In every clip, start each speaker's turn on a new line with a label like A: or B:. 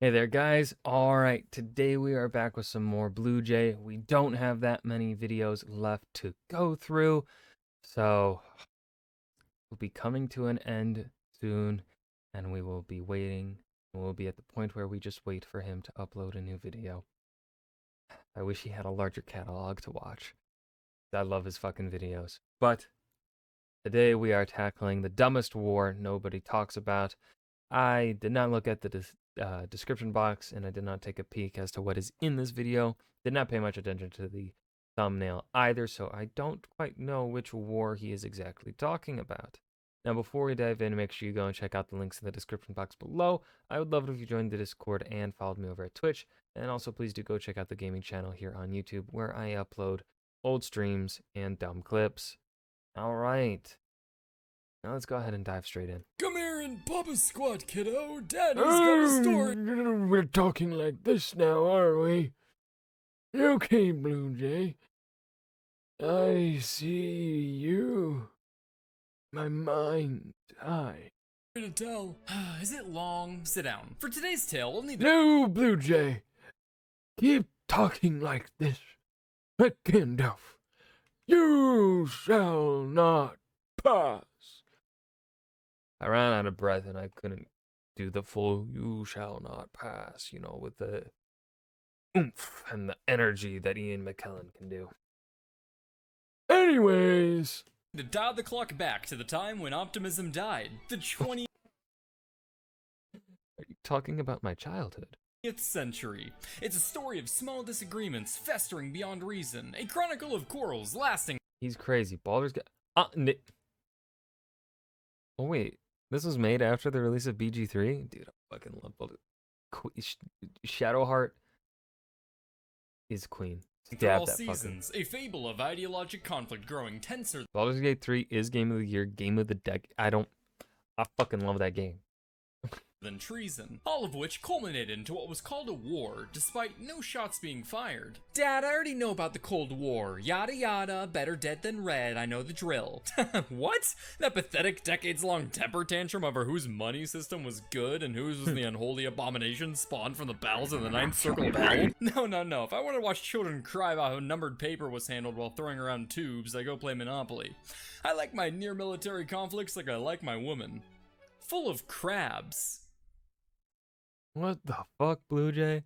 A: Hey there, guys. All right, today we are back with some more BlueJay. We don't have that many videos left to go through, so we'll be coming to an end soon, and we will be waiting. We'll be at the point where we just wait for him to upload a new video. I wish he had a larger catalog to watch. I love his fucking videos. But today we are tackling the dumbest war nobody talks about. I did not look at the description box, and I did not take a peek as to what is in this video. Did not pay much attention to the thumbnail either, so I don't quite know which war he is exactly talking about. Now, before we dive in, make sure you go and check out the links in the description box below. I would love it if you joined the Discord and followed me over at Twitch. And also, please do go check out the gaming channel here on YouTube, where I upload old streams and dumb clips. All right. Now let's go ahead and dive straight in.
B: Come here and pop a squat, kiddo. Daddy's got a story.
C: We're talking like this now, are we? Okay, BlueJay. I see you. My mind's eye.
B: To tell. Is it long? Sit down. For today's tale, only the
C: No, BlueJay. Keep talking like this. Like Gandalf. You shall not pass.
A: I ran out of breath and I couldn't do the full "you shall not pass," with the oomph and the energy that Ian McKellen can do.
C: Anyways.
B: to dial the clock back to the time when optimism died. The 20th
A: Are you talking about my childhood?
B: century. It's a story of small disagreements festering beyond reason. A chronicle of quarrels lasting.
A: He's crazy. Baldur's Gate. Oh, wait. This was made after the release of BG3? Dude, I fucking love Baldur's Shadowheart is queen.
B: For all seasons, a fable of ideologic conflict growing tenser
A: Baldur's Gate 3 is game of the year, game of the decade. I fucking love that game.
B: than treason, all of which culminated into what was called a war, despite no shots being fired. Dad, I already know about the Cold War. Yada yada, better dead than red, I know the drill. What? That pathetic decades-long temper tantrum over whose money system was good and whose was the unholy abomination spawned from the bowels of the ninth circle of hell? No. If I want to watch children cry about how numbered paper was handled while throwing around tubes, I go play Monopoly. I like my near-military conflicts like I like my woman. Full of crabs.
A: What the fuck, BlueJay?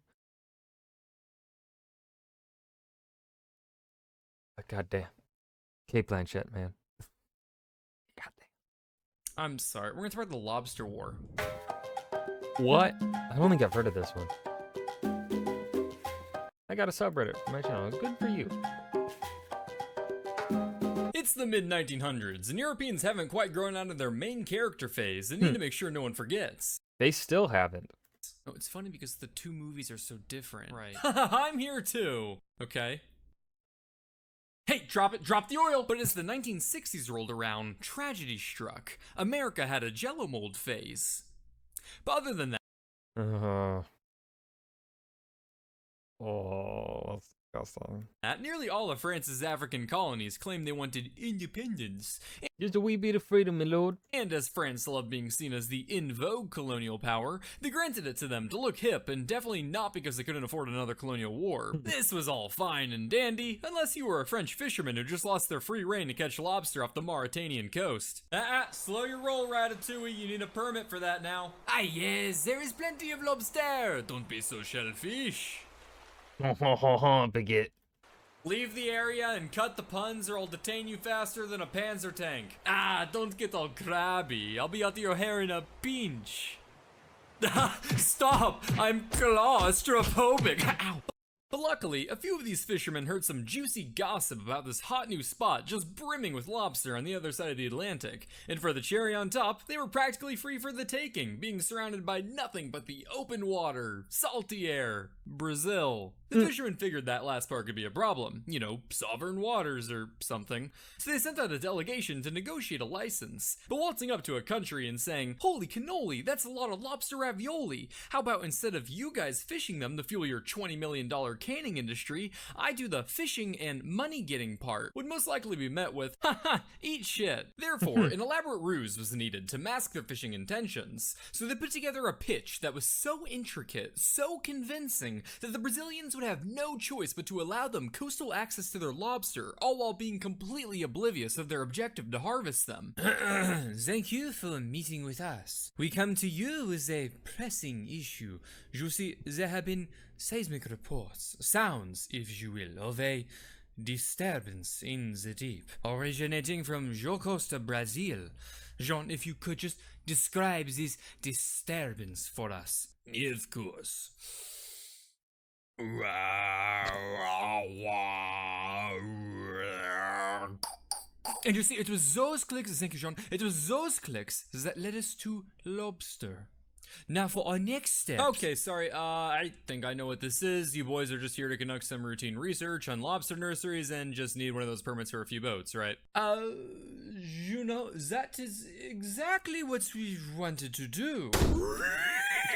A: Goddamn. Kate Blanchett, man. Goddamn.
B: I'm sorry, we're gonna talk about the Lobster War.
A: What? I don't think I've heard of this one. I got a subreddit for my channel. Good for you.
B: It's the mid-1900s, and Europeans haven't quite grown out of their main character phase and need to make sure no one forgets.
A: They still haven't.
B: Oh, it's funny because the two movies are so different. Right. I'm here too. Okay. Hey, drop it, drop the oil! But as the 1960s rolled around, tragedy struck. America had a jello mold phase. But other than that,
A: Oh, that's disgusting.
B: nearly all of France's African colonies claimed they wanted independence.
A: Just a wee bit of freedom, my lord.
B: And as France loved being seen as the in vogue colonial power, they granted it to them to look hip, and definitely not because they couldn't afford another colonial war. This was all fine and dandy, unless you were a French fisherman who just lost their free reign to catch lobster off the Mauritanian coast. Slow your roll, Ratatouille, you need a permit for that now. Ah yes, there is plenty of lobster, don't be so shellfish.
A: Baguette.
B: Leave the area and cut the puns or I'll detain you faster than a panzer tank. Don't get all crabby. I'll be out of your hair in a pinch. Stop! I'm claustrophobic. Ow. But luckily, a few of these fishermen heard some juicy gossip about this hot new spot just brimming with lobster on the other side of the Atlantic. And for the cherry on top, they were practically free for the taking, being surrounded by nothing but the open water, salty air, Brazil. The fishermen figured that last part could be a problem. You know, sovereign waters or something. So they sent out a delegation to negotiate a license. But waltzing up to a country and saying, "Holy cannoli, that's a lot of lobster ravioli. How about instead of you guys fishing them to fuel your $20 million canning industry, I do the fishing and money getting part," would most likely be met with, "Haha, eat shit." Therefore, an elaborate ruse was needed to mask their fishing intentions. So they put together a pitch that was so intricate, so convincing, that the Brazilians would have no choice but to allow them coastal access to their lobster, all while being completely oblivious of their objective to harvest them. Thank you for meeting with us. We come to you with a pressing issue. You see, there have been seismic reports, sounds, if you will, of a disturbance in the deep, originating from your coast of Brazil. Jean, if you could just describe this disturbance for us. Of course. And you see, it was those clicks, thank you, Jean, it was those clicks that led us to lobster. Now for our next step. Okay, sorry, I think I know what this is. You boys are just here to conduct some routine research on lobster nurseries and just need one of those permits for a few boats, right? You know, that is exactly what we wanted to do.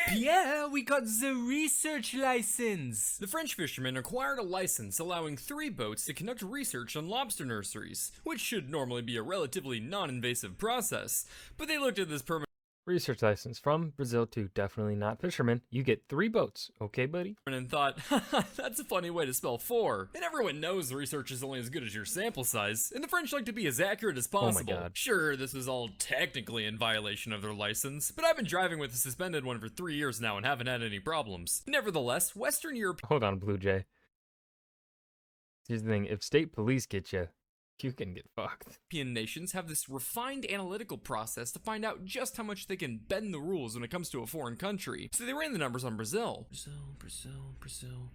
B: Pierre, we got the research license! The French fishermen acquired a license allowing 3 boats to conduct research on lobster nurseries, which should normally be a relatively non-invasive process. But they looked at this permit
A: Research license from Brazil to definitely not fishermen. You get 3 boats. Okay, buddy?
B: and thought, haha, that's a funny way to spell 4. And everyone knows research is only as good as your sample size, and the French like to be as accurate as possible.
A: God.
B: Sure, this is all technically in violation of their license, but I've been driving with a suspended one for 3 years now and haven't had any problems. Nevertheless, Western Europe
A: Hold on, BlueJay. Here's the thing. If state police get you can get fucked.
B: European nations have this refined analytical process to find out just how much they can bend the rules when it comes to a foreign country. So they ran the numbers on Brazil. Brazil.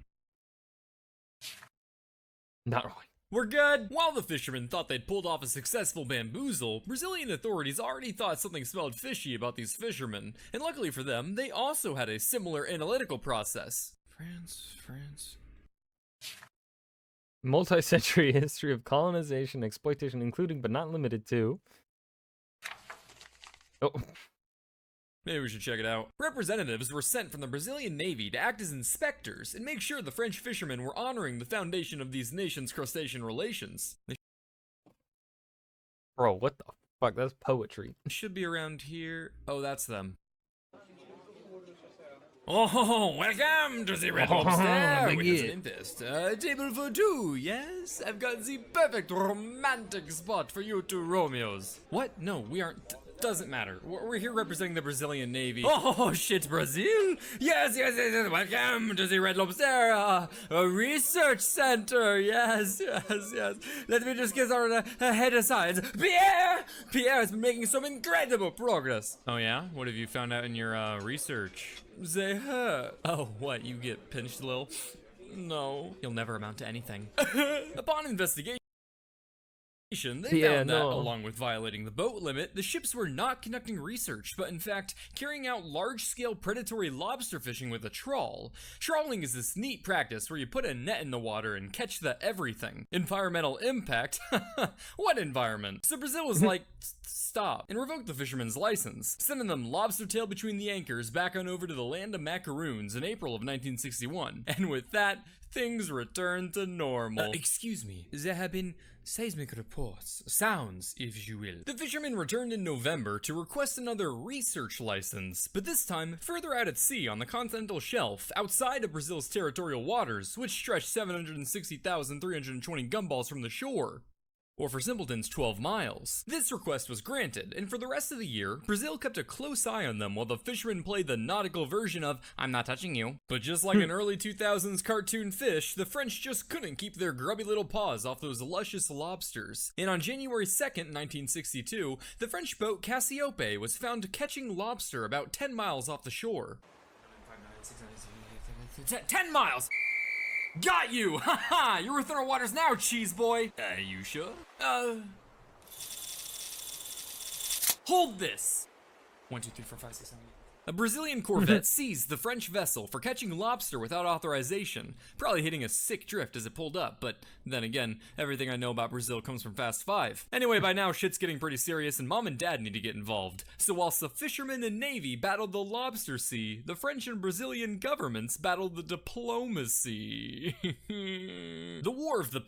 A: Not really.
B: We're good! While the fishermen thought they'd pulled off a successful bamboozle, Brazilian authorities already thought something smelled fishy about these fishermen. And luckily for them, they also had a similar analytical process. France.
A: Multi-century history of colonization, exploitation, including but not limited to. Oh,
B: Maybe we should check it out. Representatives were sent from the Brazilian Navy to act as inspectors and make sure the French fishermen were honoring the foundation of these nations' crustacean relations. They
A: bro, what the fuck? That's poetry.
B: should be around here. Oh, that's them. Oh, welcome to the Red Lobster. Witness an infest. Table for 2, yes? I've got the perfect romantic spot for you 2 Romeos. What? No, we aren't. Doesn't matter. We're here representing the Brazilian Navy. Oh, shit, Brazil? Yes. Welcome to the Red Lobster, a research center. Yes. Let me just get our head aside. Pierre has been making some incredible progress. Oh, yeah? What have you found out in your research? They hurt. Oh, what? You get pinched, Lil? No. You'll never amount to anything. Upon investigation, they found that, along with violating the boat limit, the ships were not conducting research, but in fact, carrying out large-scale predatory lobster fishing with a trawl. Trawling is this neat practice where you put a net in the water and catch the everything. Environmental impact? What environment? So Brazil was like, stop, and revoked the fisherman's license, sending them lobster tail between the anchors back on over to the land of macaroons in April of 1961. And with that, things returned to normal. Excuse me, there have been seismic reports, sounds, if you will. The fishermen returned in November to request another research license, but this time further out at sea on the continental shelf, outside of Brazil's territorial waters, which stretched 760,320 gumballs from the shore. Or for simpletons, 12 miles. This request was granted, and for the rest of the year, Brazil kept a close eye on them while the fishermen played the nautical version of, "I'm not touching you." But just like an early 2000s cartoon fish, the French just couldn't keep their grubby little paws off those luscious lobsters. And on January 2nd, 1962, the French boat Cassiope was found catching lobster about 10 miles off the shore. 10 miles! Got you! Haha! You're within our waters now, cheese boy! You sure? Hold this! 1, 2, 3, 4, 5, 6, 7, A Brazilian corvette seized the French vessel for catching lobster without authorization, probably hitting a sick drift as it pulled up, but then again, everything I know about Brazil comes from Fast 5. Anyway, by now shit's getting pretty serious and mom and dad need to get involved. So whilst the fishermen and navy battled the lobster sea, the French and Brazilian governments battled the diplomacy. The War of the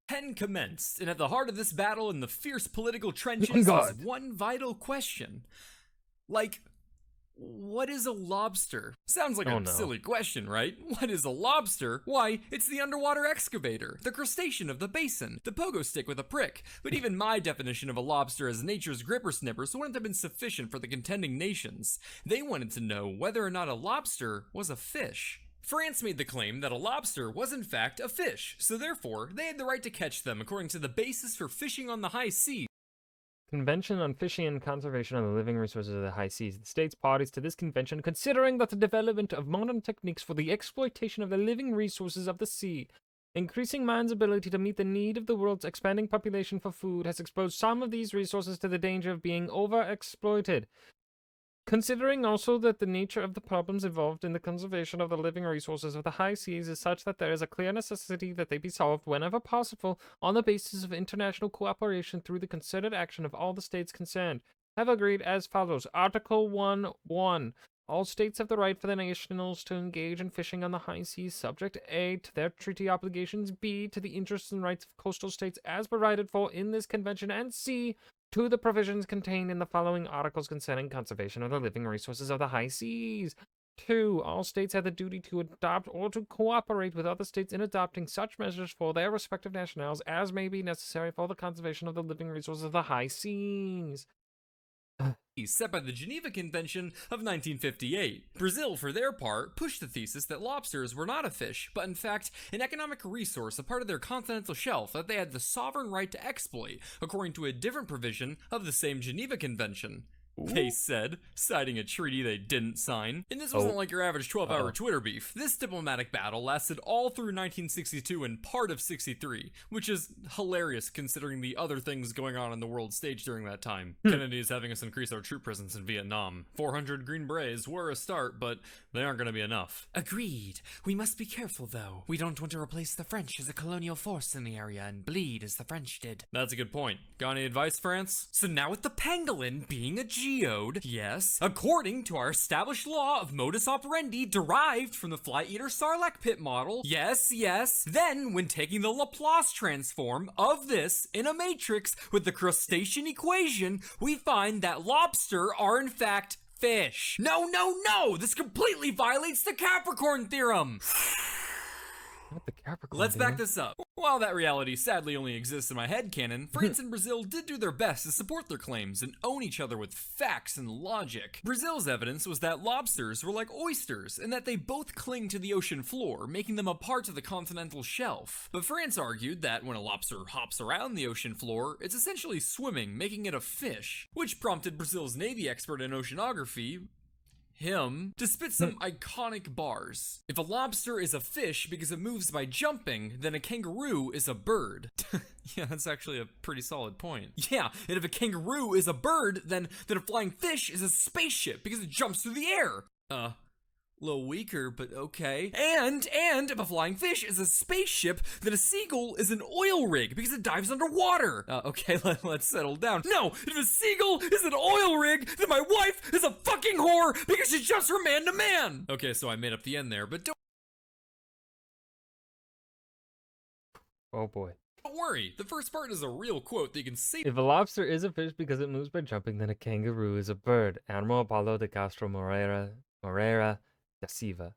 B: Pen commenced, and at the heart of this battle in the fierce political trenches was one vital question. Like, what is a lobster? Sounds like a silly question, right? What is a lobster? Why, it's the underwater excavator, the crustacean of the basin, the pogo stick with a prick. But even my definition of a lobster as nature's gripper snippers wouldn't have been sufficient for the contending nations. They wanted to know whether or not a lobster was a fish. France made the claim that a lobster was in fact a fish, so therefore they had the right to catch them according to the basis for fishing on the high seas.
A: Convention on Fishing and Conservation of the Living Resources of the High Seas. The states parties to this convention, considering that the development of modern techniques for the exploitation of the living resources of the sea, increasing man's ability to meet the need of the world's expanding population for food, has exposed some of these resources to the danger of being overexploited. Considering also that the nature of the problems involved in the conservation of the living resources of the high seas is such that there is a clear necessity that they be solved whenever possible on the basis of international cooperation through the concerted action of all the states concerned, have agreed as follows. Article 1.1. All states have the right for their nationals to engage in fishing on the high seas, subject A, to their treaty obligations, B, to the interests and rights of coastal states as provided for in this convention, and C, to the provisions contained in the following articles concerning conservation of the living resources of the high seas. 2. All states have the duty to adopt or to cooperate with other states in adopting such measures for their respective nationals as may be necessary for the conservation of the living resources of the high seas.
B: Set by the Geneva Convention of 1958. Brazil, for their part, pushed the thesis that lobsters were not a fish, but in fact an economic resource, a part of their continental shelf that they had the sovereign right to exploit, according to a different provision of the same Geneva Convention. They said, citing a treaty they didn't sign. And this wasn't like your average 12-hour Twitter beef. This diplomatic battle lasted all through 1962 and part of 63, which is hilarious considering the other things going on the world stage during that time. Kennedy is having us increase our troop presence in Vietnam. 400 Green Berets were a start, but they aren't going to be enough. Agreed. We must be careful, though. We don't want to replace the French as a colonial force in the area and bleed as the French did. That's a good point. Got any advice, France? So now with the pangolin being a geode, yes, according to our established law of modus operandi derived from the Fly Eater Sarlacc pit model, yes, then when taking the Laplace transform of this in a matrix with the crustacean equation, we find that lobster are in fact fish. No, this completely violates the Capricorn theorem.
A: What the Capricorn?
B: Let's back this up. While that reality sadly only exists in my headcanon, France and Brazil did do their best to support their claims and own each other with facts and logic. Brazil's evidence was that lobsters were like oysters and that they both cling to the ocean floor, making them a part of the continental shelf. But France argued that when a lobster hops around the ocean floor, it's essentially swimming, making it a fish, which prompted Brazil's Navy expert in oceanography, to spit some iconic bars. If a lobster is a fish because it moves by jumping, then a kangaroo is a bird. Yeah, that's actually a pretty solid point. Yeah, and if a kangaroo is a bird, then a flying fish is a spaceship because it jumps through the air. A little weaker, but okay. And if a flying fish is a spaceship, then a seagull is an oil rig because it dives underwater. Okay, let's settle down. No, if a seagull is an oil rig, then my wife is a fucking whore because she jumps from man to man. Okay, so I made up the end there, but don't
A: boy.
B: Don't worry, the first part is a real quote that you can see.
A: If a lobster is a fish because it moves by jumping, then a kangaroo is a bird. Admiral Paulo de Castro Moreira da Silva.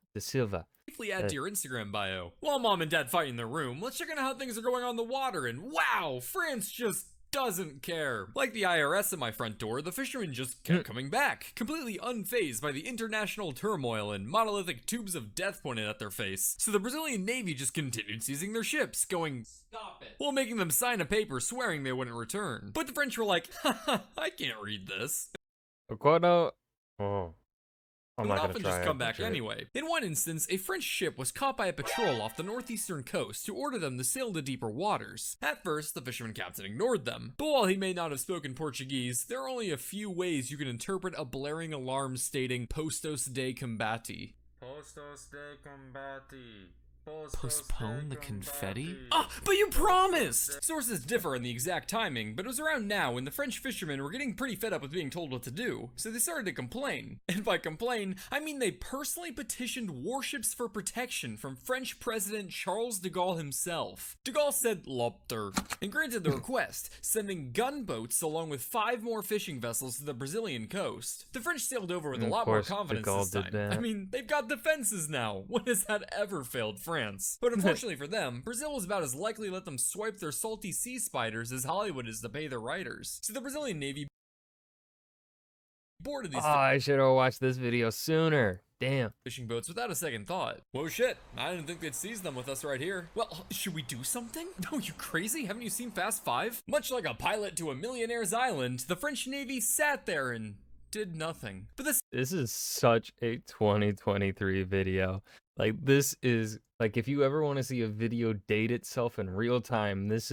B: Safely add to your Instagram bio. While mom and dad fight in their room, let's check on how things are going on the water, and wow, France just doesn't care. Like the IRS at my front door, the fishermen just kept coming back, completely unfazed by the international turmoil and monolithic tubes of death pointed at their face. So the Brazilian Navy just continued seizing their ships, going, "Stop it," while making them sign a paper swearing they wouldn't return. But the French were like, haha, I can't read this.
A: Acordo. I'm
B: would
A: not gonna
B: often
A: try
B: just
A: it,
B: come
A: but
B: back
A: sure.
B: anyway. In one instance, a French ship was caught by a patrol off the northeastern coast to order them to sail to deeper waters. At first, the fisherman captain ignored them, but while he may not have spoken Portuguese, there are only a few ways you can interpret a blaring alarm stating "Postos de combati."
D: Postos de combati.
B: Postpone the confetti? Ah, but you promised! Sources differ on the exact timing, but it was around now when the French fishermen were getting pretty fed up with being told what to do, so they started to complain. And by complain, I mean they personally petitioned warships for protection from French President Charles de Gaulle himself. De Gaulle said "Lobter" and granted the request, sending gunboats along with 5 more fishing vessels to the Brazilian coast. The French sailed over with a
A: And of
B: lot more
A: course, de
B: confidence
A: Gaulle
B: this
A: did
B: time.
A: that.
B: I mean, they've got defenses now. When has that ever failed France? But unfortunately for them, Brazil was about as likely to let them swipe their salty sea spiders as Hollywood is to pay their writers. So the Brazilian Navy boarded these
A: I should have watched this video sooner. Damn.
B: fishing boats without a second thought. Whoa shit, I didn't think they'd seize them with us right here. Well, should we do something? No, you crazy? Haven't you seen Fast 5? Much like a pilot to a millionaire's island, the French Navy sat there and did nothing. But
A: This is such a 2023 video. Like, this is, like, if you ever want to see a video date itself in real time, this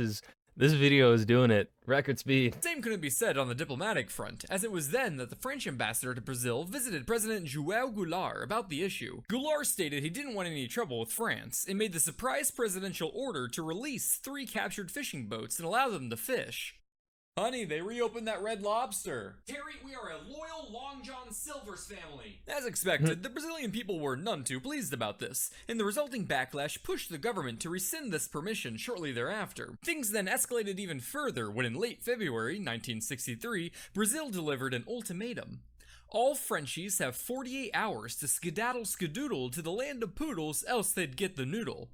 A: video is doing it. Record speed.
B: Same couldn't be said on the diplomatic front, as it was then that the French ambassador to Brazil visited President João Goulart about the issue. Goulart stated he didn't want any trouble with France and made the surprise presidential order to release 3 captured fishing boats and allow them to fish. Honey, they reopened that Red Lobster. Terry, we are a loyal Long John Silver's family. As expected, the Brazilian people were none too pleased about this, and the resulting backlash pushed the government to rescind this permission shortly thereafter. Things then escalated even further when in late February 1963, Brazil delivered an ultimatum. All Frenchies have 48 hours to skedaddle skadoodle to the land of poodles, else they'd get the noodle.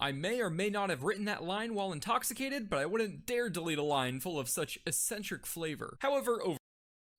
B: I may or may not have written that line while intoxicated, but I wouldn't dare delete a line full of such eccentric flavor. However,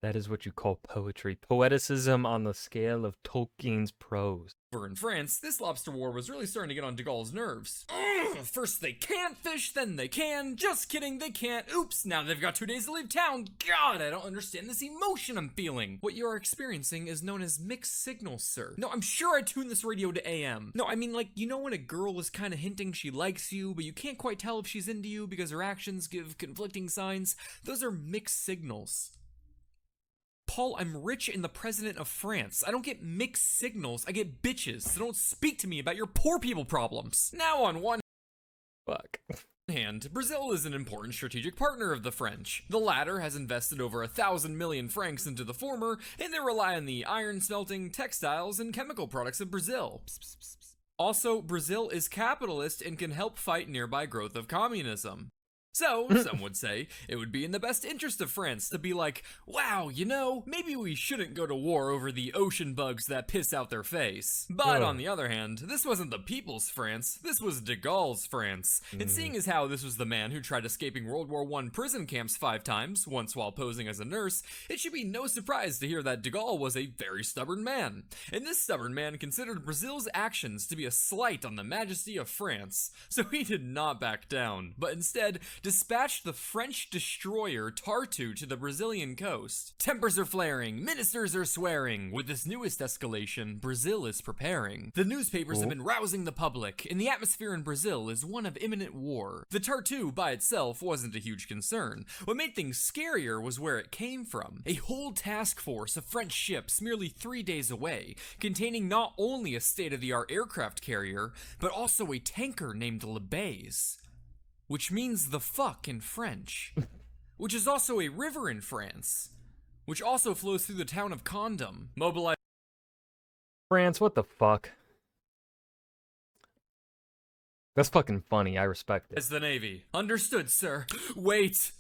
A: That is what you call poetry. Poeticism on the scale of Tolkien's prose.
B: over in France, this lobster war was really starting to get on de Gaulle's nerves. Ugh, first they can't fish, then they can. Just kidding, they can't. Oops, now they've got 2 days to leave town. God, I don't understand this emotion I'm feeling. What you are experiencing is known as mixed signals, sir. No, I'm sure I tuned this radio to AM. No, I mean, like, you know when a girl is kind of hinting she likes you, but you can't quite tell if she's into you because her actions give conflicting signs? Those are mixed signals. Paul, I'm rich and the president of France. I don't get mixed signals, I get bitches, so don't speak to me about your poor people problems. Now on one
A: Fuck.
B: hand, Brazil is an important strategic partner of the French. The latter has invested over 1,000 million francs into the former, and they rely on the iron smelting, textiles, and chemical products of Brazil. Also, Brazil is capitalist and can help fight nearby growth of communism. So, some would say, it would be in the best interest of France to be like, wow, you know, maybe we shouldn't go to war over the ocean bugs that piss out their face. But on the other hand, this wasn't the people's France, this was de Gaulle's France. And seeing as how this was the man who tried escaping World War I prison camps 5 times, once while posing as a nurse, it should be no surprise to hear that de Gaulle was a very stubborn man. And this stubborn man considered Brazil's actions to be a slight on the majesty of France. So he did not back down, but instead dispatched the French destroyer Tartu to the Brazilian coast. Tempers are flaring, ministers are swearing. With this newest escalation, Brazil is preparing. The newspapers have been rousing the public, and the atmosphere in Brazil is one of imminent war. The Tartu by itself wasn't a huge concern. What made things scarier was where it came from. A whole task force of French ships merely 3 days away, containing not only a state-of-the-art aircraft carrier, but also a tanker named Le Baise, which means the fuck in French, which is also a river in France, which also flows through the town of Condom. Mobilized
A: France, what the fuck? That's fucking funny. I respect it.
B: as the Navy. Understood, sir. Wait.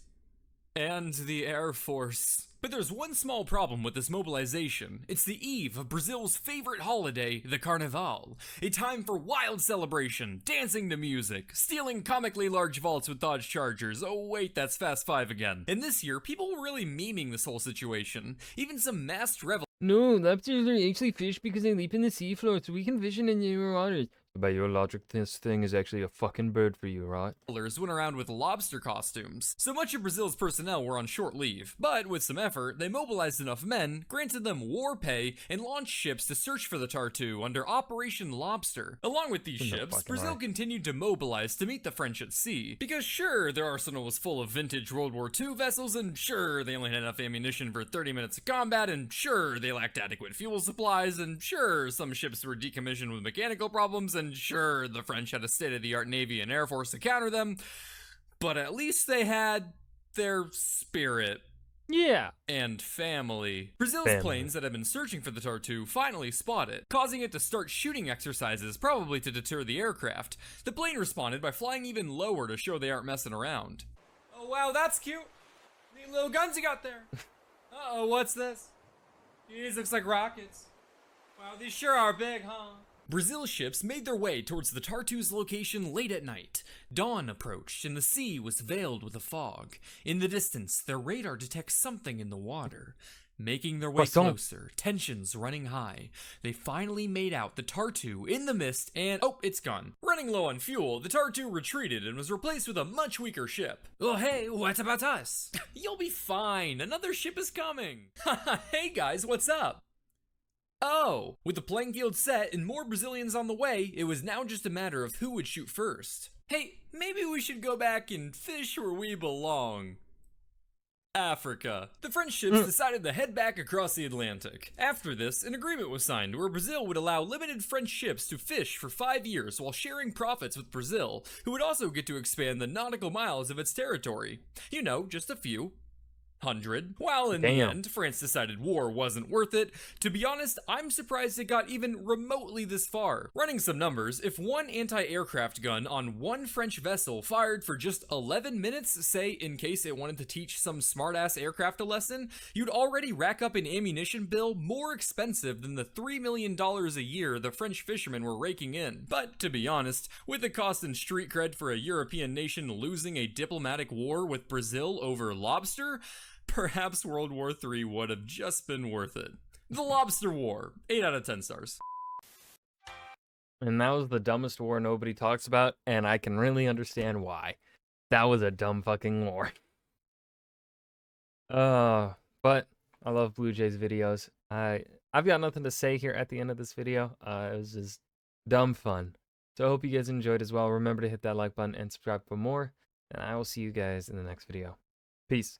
B: And the Air Force. But there's one small problem with this mobilization. It's the eve of Brazil's favorite holiday, the Carnival. A time for wild celebration, dancing to music, stealing comically large vaults with Dodge Chargers. Oh wait, that's Fast 5 again. And this year, people were really memeing this whole situation. Even some masked revel
A: No, lobsters are actually fish because they leap in the seafloor, so we can fish in the near waters. By your logic, this thing is actually a fucking bird for you, right?
B: Went around with lobster costumes, so much of Brazil's personnel were on short leave. But with some effort, they mobilized enough men, granted them war pay, and launched ships to search for the Tartu under Operation Lobster. Along with these
A: No
B: ships,
A: fucking
B: Brazil
A: way.
B: continued to mobilize to meet the French at sea. Because sure, their arsenal was full of vintage World War II vessels, and sure, they only had enough ammunition for 30 minutes of combat, and sure, they lacked adequate fuel supplies, and sure, some ships were decommissioned with mechanical problems, and sure, the French had a state-of-the-art navy and air force to counter them, but at least they had their spirit
A: Yeah.
B: and family. Brazil's
A: Family.
B: planes that had been searching for the Tartu finally spot it, causing it to start shooting exercises, probably to deter the aircraft. The plane responded by flying even lower to show they aren't messing around. Oh wow, that's cute. Neat little guns you got there. Uh-oh, what's this? These looks like rockets. Wow, these sure are big, huh? Brazil ships made their way towards the Tartu's location late at night. Dawn approached and the sea was veiled with a fog. In the distance, their radar detects something in the water. Making their way
A: Poisson.
B: closer, tensions running high, they finally made out the Tartu in the mist and oh, it's gone. Running low on fuel, the Tartu retreated and was replaced with a much weaker ship. Oh hey, what about us? You'll be fine, another ship is coming. Hey guys, what's up? Oh, with the playing field set and more Brazilians on the way, it was now just a matter of who would shoot first. Hey, maybe we should go back and fish where we belong. Africa. The French ships decided to head back across the Atlantic. After this, an agreement was signed where Brazil would allow limited French ships to fish for 5 years while sharing profits with Brazil, who would also get to expand the nautical miles of its territory. You know, just a few. 100. While in the
A: Damn.
B: end, France decided war wasn't worth it. To be honest, I'm surprised it got even remotely this far. Running some numbers, if one anti-aircraft gun on one French vessel fired for just 11 minutes, say in case it wanted to teach some smart-ass aircraft a lesson, you'd already rack up an ammunition bill more expensive than the $3 million a year the French fishermen were raking in. But to be honest, with the cost and street cred for a European nation losing a diplomatic war with Brazil over lobster, perhaps World War III would have just been worth it. The Lobster War, 8 out of 10 stars.
A: And that was the dumbest war nobody talks about, and I can really understand why. That was a dumb fucking war. But I love BlueJay's videos. I've got nothing to say here at the end of this video. It was just dumb fun. So I hope you guys enjoyed as well. Remember to hit that like button and subscribe for more, and I will see you guys in the next video. Peace.